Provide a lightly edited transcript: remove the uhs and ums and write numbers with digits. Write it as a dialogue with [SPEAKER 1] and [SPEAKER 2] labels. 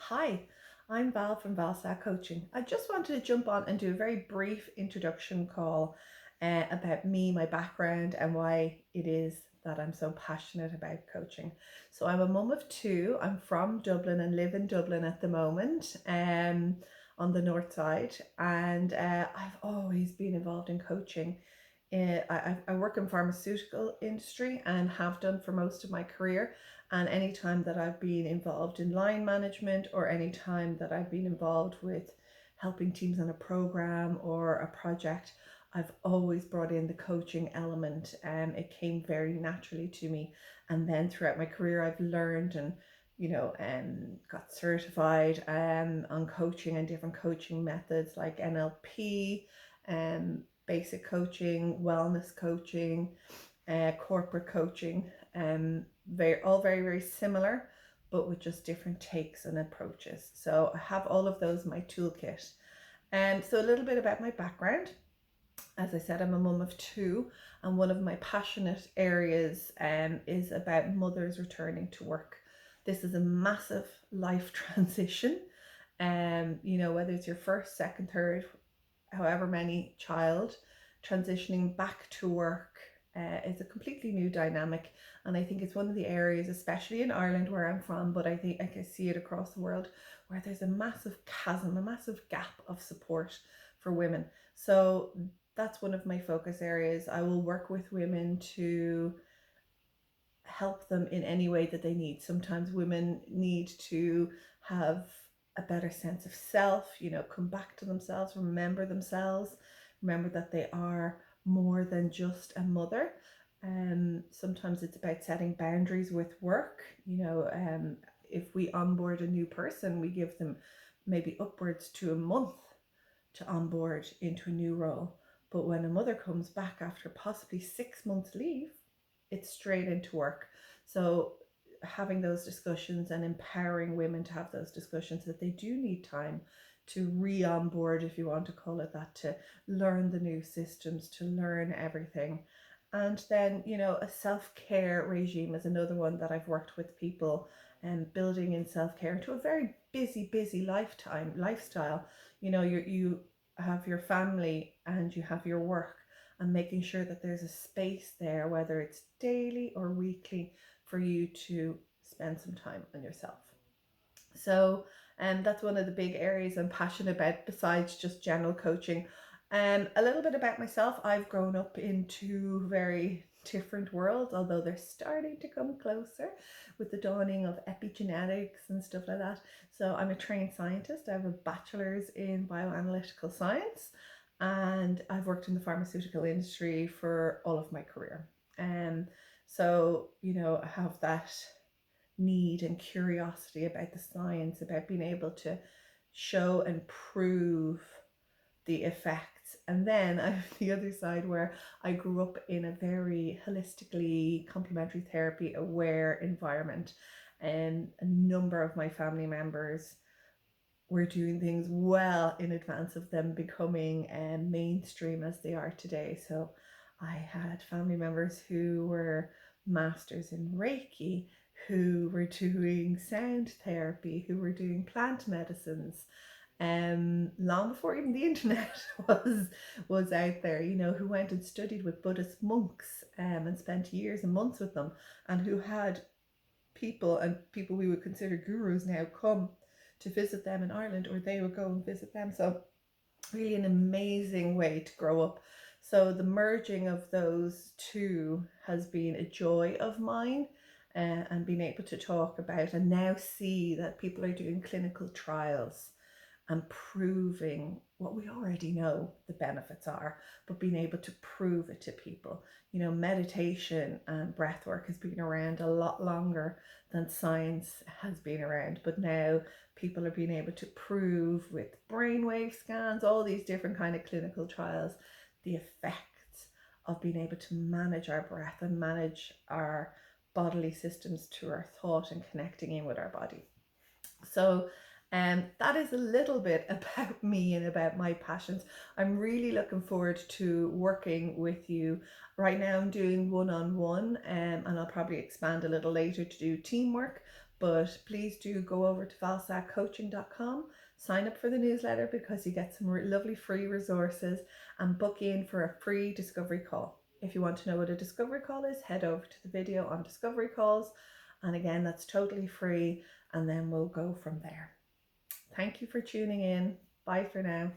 [SPEAKER 1] Hi, I'm Val from Valsa Coaching. I just wanted to jump on and do a very brief introduction call about me, my background, and why it is that I'm so passionate about coaching. So, I'm a mum of two. I'm from Dublin and live in Dublin at the moment, on the north side, and I've always been involved in coaching. I work in pharmaceutical industry and have done for most of my career. And any time that I've been involved in line management, or any time that I've been involved with helping teams on a program or a project, I've always brought in the coaching element. It came very naturally to me. And then throughout my career, I've learned and got certified on coaching and different coaching methods like NLP, basic coaching, wellness coaching, corporate coaching. Very, very similar, but with just different takes and approaches. So I have all of those in my toolkit. So a little bit about my background. As I said, I'm a mum of two, and one of my passionate areas is about mothers returning to work. This is a massive life transition. Whether it's your first, second, third, however many child, transitioning back to work is a completely new dynamic. And I think it's one of the areas, especially in Ireland where I'm from, but I think I can see it across the world, where there's a massive chasm, a massive gap of support for women. So that's one of my focus areas. I will work with women to help them in any way that they need. Sometimes women need to have a better sense of self, come back to themselves, remember themselves, remember that they are more than just a mother. Sometimes it's about setting boundaries with work. If we onboard a new person, we give them maybe upwards to a month to onboard into a new role. But when a mother comes back after possibly 6 months leave, it's straight into work. So having those discussions and empowering women to have those discussions, that they do need time to re-onboard, if you want to call it that, to learn the new systems, to learn everything. And then, a self-care regime is another one that I've worked with people, and building in self-care into a very busy lifestyle. You have your family and you have your work, and making sure that there's a space there, whether it's daily or weekly, for you to spend some time on yourself. So, that's one of the big areas I'm passionate about, besides just general coaching. A little bit about myself. I've grown up in two very different worlds, although they're starting to come closer with the dawning of epigenetics and stuff like that. So I'm a trained scientist. I have a bachelor's in bioanalytical science, and I've worked in the pharmaceutical industry for all of my career. So, I have that need and curiosity about the science, about being able to show and prove the effects. And then I have the other side, where I grew up in a very holistically complementary therapy aware environment, and a number of my family members were doing things well in advance of them becoming mainstream as they are today. So I had family members who were masters in Reiki, who were doing sound therapy, who were doing plant medicines, long before even the internet was out there, who went and studied with Buddhist monks, and spent years and months with them, and who had people we would consider gurus now come to visit them in Ireland, or they would go and visit them. So really an amazing way to grow up. So the merging of those two has been a joy of mine, and being able to talk about and now see that people are doing clinical trials and proving what we already know the benefits are, but being able to prove it to people. Meditation and breath work has been around a lot longer than science has been around, but now people are being able to prove with brainwave scans, all these different kind of clinical trials, the effects of being able to manage our breath and manage our bodily systems to our thought and connecting in with our body. So that is a little bit about me and about my passions. I'm really looking forward to working with you. Right now I'm doing one-on-one, and I'll probably expand a little later to do teamwork, But please do go over to valsacoaching.com, sign up for the newsletter because you get some lovely free resources, and book in for a free discovery call. If you want to know what a discovery call is, head over to the video on discovery calls. And again, that's totally free, and then we'll go from there. Thank you for tuning in. Bye for now.